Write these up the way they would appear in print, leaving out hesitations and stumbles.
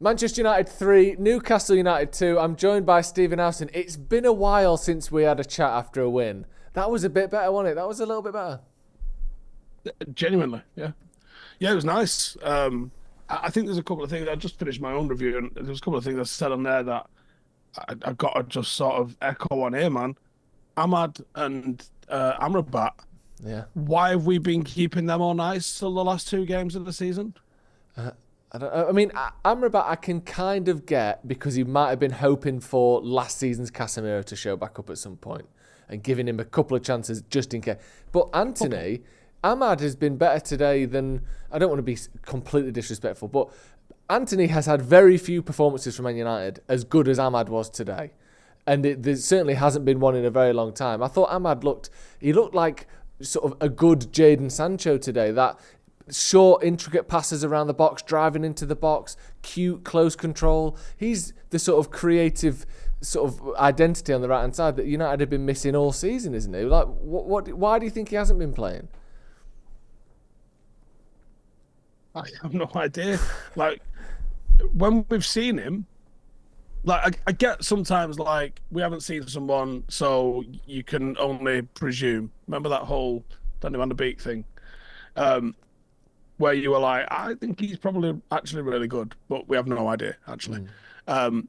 Manchester United 3, Newcastle United 2. I'm joined by Ste Howson. It's been a while since we had a chat after a win. That was a bit better, wasn't it? That was a little bit better. Genuinely, yeah, yeah, it was nice. I think there's a couple of things. I just finished my own review, and there's a couple of things I said on there that I got to just sort of echo on here, man. Ahmad and Amrabat. Yeah. Why have we been keeping them all nice till the last two games of the season? I mean, Amrabat I can kind of get because he might have been hoping for last season's Casemiro to show back up at some point and giving him a couple of chances just in case. But Antony, Ahmad has been better today than, I don't want to be completely disrespectful, but Antony has had very few performances from Man United as good as Ahmad was today. And there certainly hasn't been one in a very long time. I thought Ahmad looked like sort of a good Jadon Sancho today. That short, intricate passes around the box, driving into the box, cute, close control. He's the sort of creative sort of identity on the right-hand side that United have been missing all season, isn't he? Like, why do you think he hasn't been playing? I have no idea. Like, when we've seen him, like I get sometimes like we haven't seen someone, so you can only presume. Remember that whole Danny Van de Beek thing, where you were like, I think he's probably actually really good, but we have no idea actually. Um,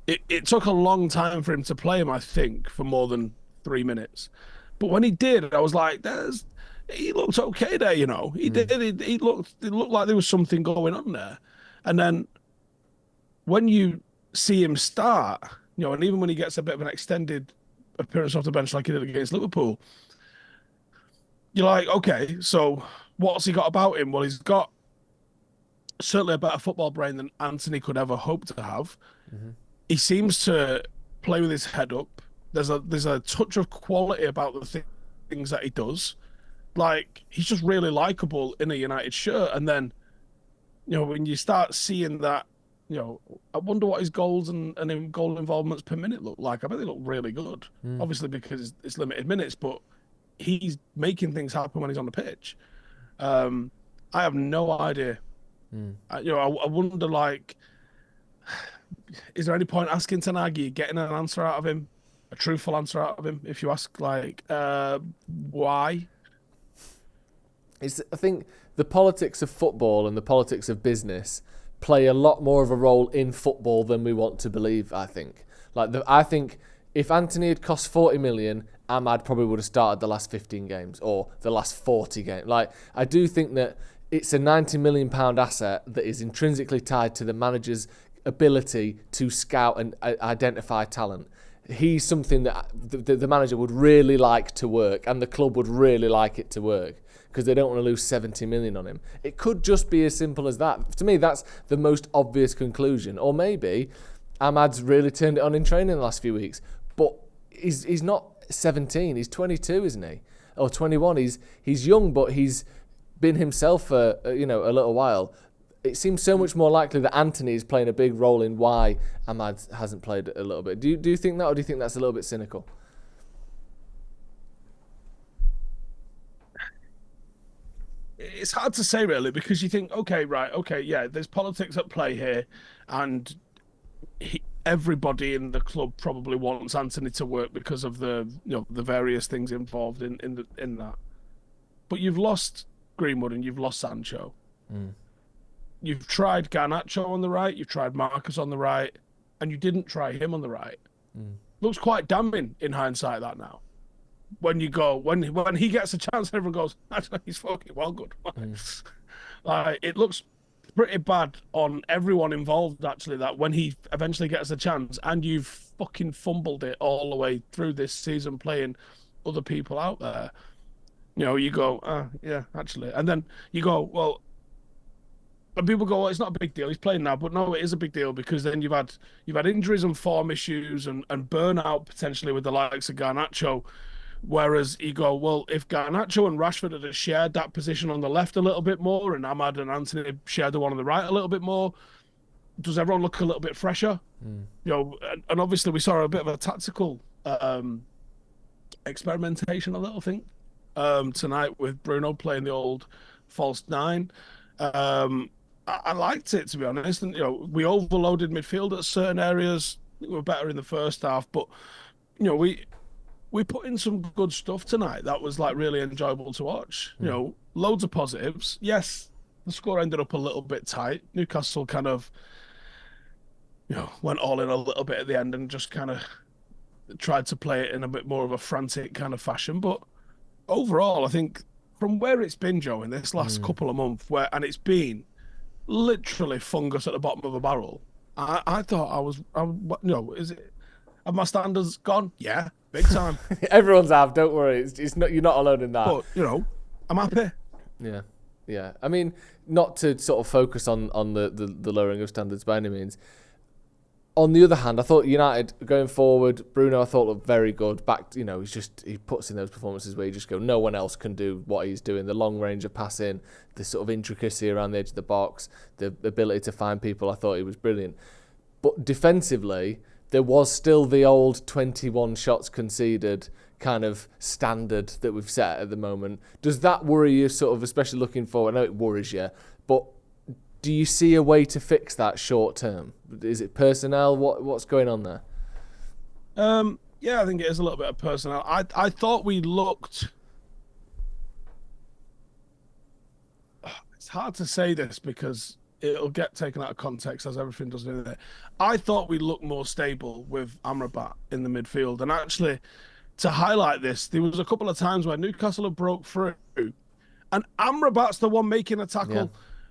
it took a long time for him to play him, I think, for more than 3 minutes. But when he did, I was like, he looked okay there, you know. He did. It looked like there was something going on there. And then when you see him start, you know, and even when he gets a bit of an extended appearance off the bench like he did against Liverpool, you're like, okay, so what's he got about him? Well, he's got certainly a better football brain than Antony could ever hope to have. Mm-hmm. He seems to play with his head up. There's a touch of quality about the things that he does. Like, he's just really likable in a United shirt. And then, you know, when you start seeing that, you know, I wonder what his goals and goal involvements per minute look like. I bet they look really good. Obviously, because it's limited minutes, but he's making things happen when he's on the pitch. I have no idea. I wonder, like, is there any point asking Tanagi, getting an answer out of him, a truthful answer out of him? If you ask, like, why? I think the politics of football and the politics of business play a lot more of a role in football than we want to believe, I think. I think if Antony had cost 40 million, Ahmad probably would have started the last 15 games or the last 40 games. Like, I do think that it's a £90 million asset that is intrinsically tied to the manager's ability to scout and identify talent. He's something that the manager would really like to work and the club would really like it to work because they don't want to lose 70 million on him. It could just be as simple as that. To me, that's the most obvious conclusion. Or maybe Ahmad's really turned it on in training the last few weeks, but he's not 17, he's 22, isn't he? Or 21. He's young, but he's been himself for a little while. It seems so much more likely that Antony is playing a big role in why Ahmad hasn't played a little bit. Do you think that, or do you think that's a little bit cynical? It's hard to say really because you think, okay, right, okay, yeah, there's politics at play here, and everybody in the club probably wants Antony to work because of the various things involved in that. But you've lost Greenwood and you've lost Sancho. You've tried Garnacho on the right, you've tried Marcus on the right, and you didn't try him on the right. Looks quite damning in hindsight that now. When you go when he gets a chance, everyone goes, actually, he's fucking well good. It looks pretty bad on everyone involved actually that when he eventually gets a chance and you've fucking fumbled it all the way through this season playing other people out there, you know, you go, yeah, actually, and then you go, well. And people go, well, it's not a big deal. He's playing now, but no, it is a big deal because then you've had injuries and form issues and burnout potentially with the likes of Garnacho. Whereas you go, well, if Garnacho and Rashford had shared that position on the left a little bit more, and Ahmad and Antony shared the one on the right a little bit more, does everyone look a little bit fresher? You know, and obviously we saw a bit of a tactical experimentation, a little thing, tonight with Bruno playing the old false nine. I liked it, to be honest. And we overloaded midfield at certain areas. We were better in the first half, but we put in some good stuff tonight that was like really enjoyable to watch. Loads of positives. Yes, the score ended up a little bit tight. Newcastle kind of went all in a little bit at the end and just kind of tried to play it in a bit more of a frantic kind of fashion. But overall, I think from where it's been, Joe, in this last couple of months, and it's been literally fungus at the bottom of a barrel. I thought have my standards gone? Yeah, big time. Everyone's have, don't worry. It's not, you're not alone in that. But, I'm happy. Yeah. I mean, not to sort of focus on the lowering of standards by any means. On the other hand, I thought United going forward, Bruno I thought looked very good. Back, he puts in those performances where you just go, no one else can do what he's doing. The long range of passing, the sort of intricacy around the edge of the box, the ability to find people. I thought he was brilliant. But defensively, there was still the old 21 shots conceded kind of standard that we've set at the moment. Does that worry you, sort of, especially looking forward? I know it worries you, but do you see a way to fix that short term? Is it personnel? What's going on there? Yeah, I think it is a little bit of personnel. I thought we looked... It's hard to say this because it'll get taken out of context as everything does in there. I thought we looked more stable with Amrabat in the midfield. And actually, to highlight this, there was a couple of times where Newcastle have broke through and Amrabat's the one making a tackle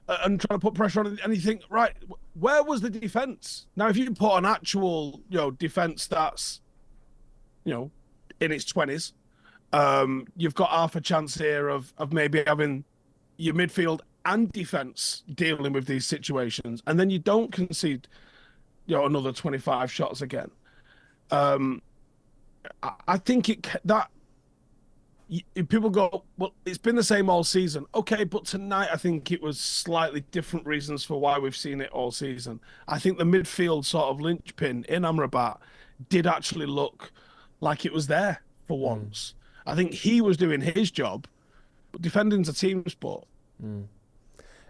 and trying to put pressure on it. And you think, right, where was the defence? Now, if you put an actual, defence that's, in its 20s, you've got half a chance here of maybe having your midfield and defence dealing with these situations, and then you don't concede, another 25 shots again. I think people go, well, it's been the same all season. Okay, but tonight I think it was slightly different reasons for why we've seen it all season. I think the midfield sort of linchpin in Amrabat did actually look like it was there for once. I think he was doing his job, but defending's a team sport.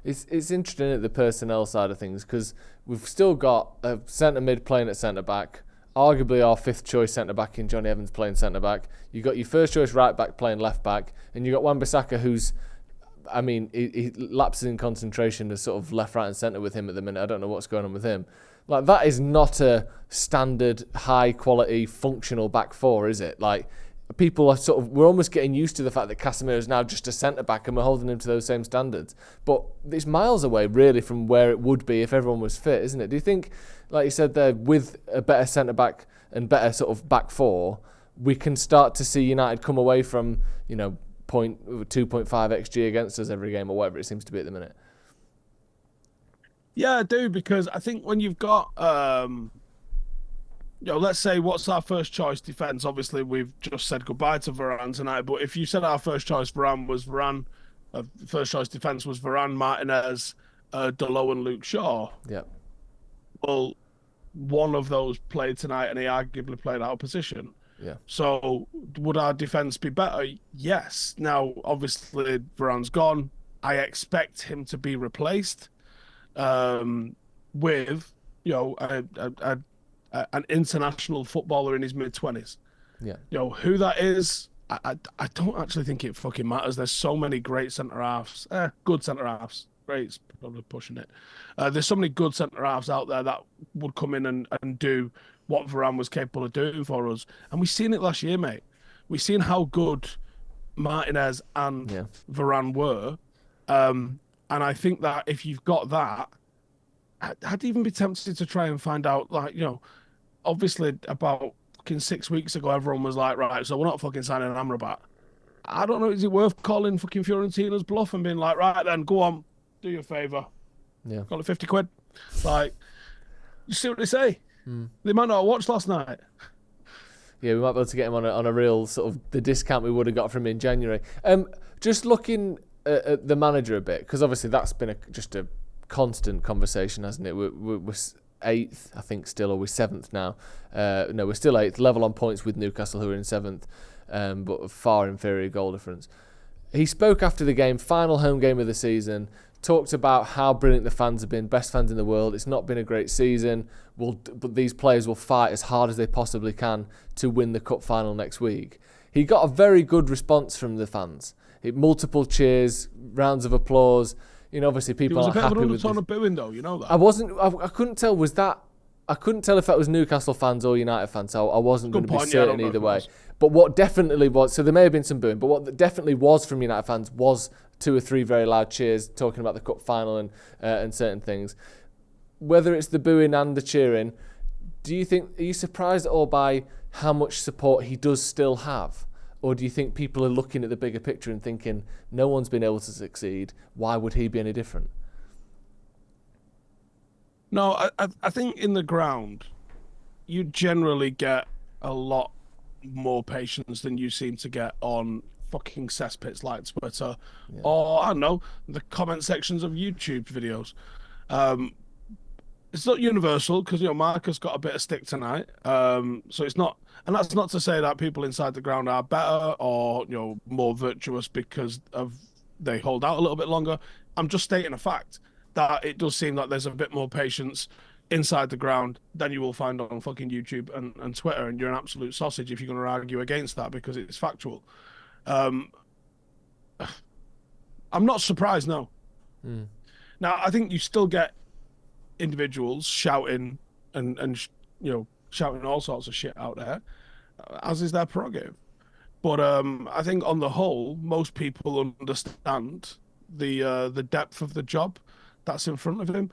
It's interesting at the personnel side of things because we've still got a centre mid playing at centre back, arguably our fifth choice centre back in Johnny Evans playing centre back. You got your first choice right back playing left back, and you got Wan-Bissaka who's, I mean, he lapses in concentration as sort of left, right, and centre with him at the minute. I don't know what's going on with him. Like, that is not a standard high quality functional back four, is it? Like, people are we're almost getting used to the fact that Casemiro is now just a centre-back and we're holding him to those same standards. But it's miles away, really, from where it would be if everyone was fit, isn't it? Do you think, like you said there, with a better centre-back and better sort of back four, we can start to see United come away from, 2.5 XG against us every game or whatever it seems to be at the minute? Yeah, I do, because I think when you've got... let's say what's our first choice defence? Obviously, we've just said goodbye to Varane tonight, but if you said our first choice Varane, first choice defence was Varane, Martinez, Diallo and Luke Shaw. Yeah. Well, one of those played tonight and he arguably played out of position. Yeah. So would our defence be better? Yes. Now, obviously, Varane's gone. I expect him to be replaced with, an international footballer in his mid-20s. Yeah. Who that is, I don't actually think it fucking matters. There's so many great centre-halves. Good centre-halves. Great's probably pushing it. There's so many good centre-halves out there that would come in and do what Varane was capable of doing for us. And we've seen it last year, mate. We've seen how good Martinez and Varane were. And I think that if you've got that, I'd even be tempted to try and find out, obviously about fucking 6 weeks ago, everyone was like, right, so we're not fucking signing Amrabat. I don't know, is it worth calling fucking Fiorentina's bluff and being like, right then, go on, do your favour. Yeah. Call it 50 quid. Like, you see what they say. They might not have watched last night. Yeah, we might be able to get him on a real sort of the discount we would have got from him in January. Just looking at the manager a bit, because obviously that's been just a constant conversation, hasn't it? We're 8th, I think, still, or we're 7th now. No, we're still 8th, level on points with Newcastle, who are in 7th, but far inferior goal difference. He spoke after the game, final home game of the season, talked about how brilliant the fans have been, best fans in the world. It's not been a great season, but these players will fight as hard as they possibly can to win the cup final next week. He got a very good response from the fans. Multiple cheers, rounds of applause. Obviously people aren't happy with this. There was a bit of an undertone of booing, though. You know that. I couldn't tell. I couldn't tell if that was Newcastle fans or United fans, so I wasn't going to be certain either way. But what definitely was, so there may have been some booing, but what definitely was from United fans was 2 or 3 very loud cheers talking about the cup final and certain things. Whether it's the booing and the cheering, are you surprised at all by how much support he does still have? Or do you think people are looking at the bigger picture and thinking, no one's been able to succeed, why would he be any different? No, I think in the ground, you generally get a lot more patience than you seem to get on fucking cesspits like Twitter, or I don't know, the comment sections of YouTube videos. It's not universal because Marcus got a bit of stick tonight. So it's not, and that's not to say that people inside the ground are better or more virtuous because they hold out a little bit longer. I'm just stating a fact that it does seem like there's a bit more patience inside the ground than you will find on fucking YouTube and Twitter, and you're an absolute sausage if you're going to argue against that because it's factual. I'm not surprised, no. Now, I think you still get individuals shouting and shouting all sorts of shit out there, as is their prerogative. But I think on the whole, most people understand the depth of the job that's in front of him.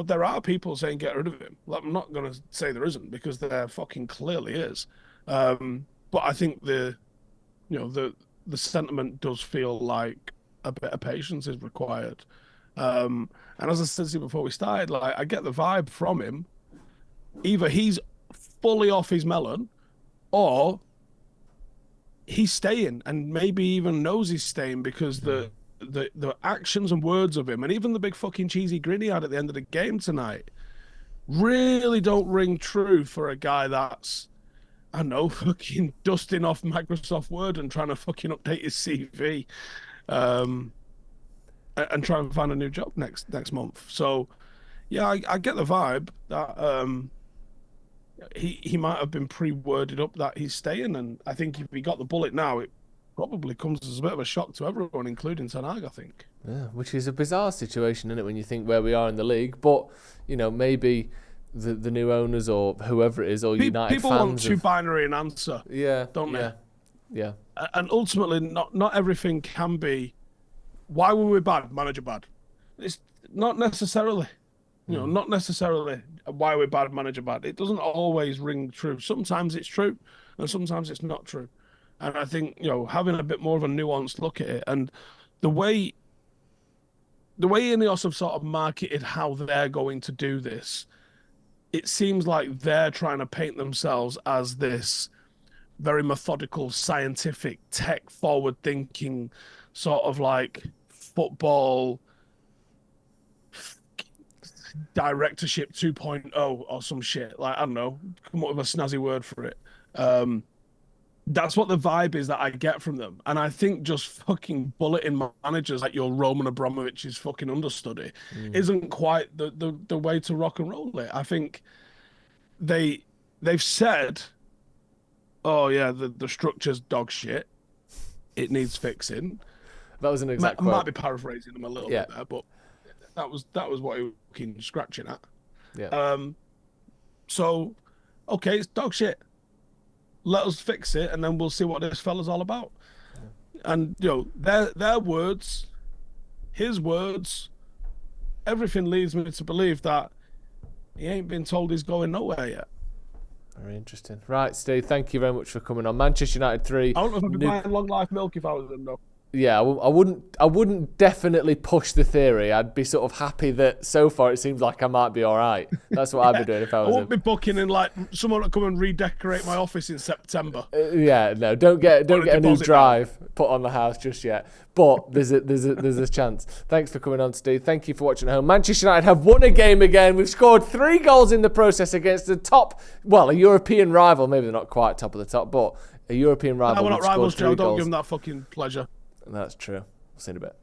There are people saying get rid of him. I'm not going to say there isn't because there fucking clearly is. But I think the sentiment does feel like a bit of patience is required. And as I said to you before we started, I get the vibe from him. Either he's fully off his melon, or he's staying, and maybe even knows he's staying because the actions and words of him, and even the big fucking cheesy grin he had at the end of the game tonight, really don't ring true for a guy that's, I don't know, fucking dusting off Microsoft Word and trying to fucking update his CV, and try and find a new job next month. So, yeah, I get the vibe that he might have been pre-worded up that he's staying, and I think if he got the bullet now, it probably comes as a bit of a shock to everyone, including Ten Hag, I think. Yeah, which is a bizarre situation, isn't it, when you think where we are in the league? But, maybe the new owners or whoever it is, or United people fans... want too binary an answer, don't they? Yeah. And ultimately, not everything can be, why were we bad, manager bad? It's not necessarily, not necessarily why we're bad, manager bad. It doesn't always ring true. Sometimes it's true, and sometimes it's not true. And I think, having a bit more of a nuanced look at it, and the way Ineos have sort of marketed how they're going to do this, it seems like they're trying to paint themselves as this very methodical, scientific, tech forward-thinking sort of like football directorship 2.0 or some shit. I don't know, come up with a snazzy word for it. That's what the vibe is that I get from them. And I think just fucking bulleting managers like your Roman Abramovich's fucking understudy isn't quite the way to rock and roll it. I think they've said, oh yeah, the structure's dog shit. It needs fixing. That was an exact quote. I might be paraphrasing them a little bit there, but that was what he was fucking scratching at. Yeah. So, okay, it's dog shit. Let us fix it, and then we'll see what this fella's all about. Yeah. And their words, his words, everything leads me to believe that he ain't been told he's going nowhere yet. Very interesting. Right, Steve, thank you very much for coming on. Manchester United 3. I don't know if I'd be buying long life milk if I was them, though. Yeah, I wouldn't definitely push the theory. I'd be sort of happy that so far it seems like I might be all right. That's what I'd be doing if I was. I wouldn't be booking in someone to come and redecorate my office in September. No, don't get a new drive put on the house just yet. But there's a chance. Thanks for coming on, Steve. Thank you for watching at home. Manchester United have won a game again. We've scored 3 goals in the process against a European rival. Maybe they're not quite top of the top, but a European rival. No, we're not rivals, Joe. Don't give them that fucking pleasure. That's true. See you in a bit.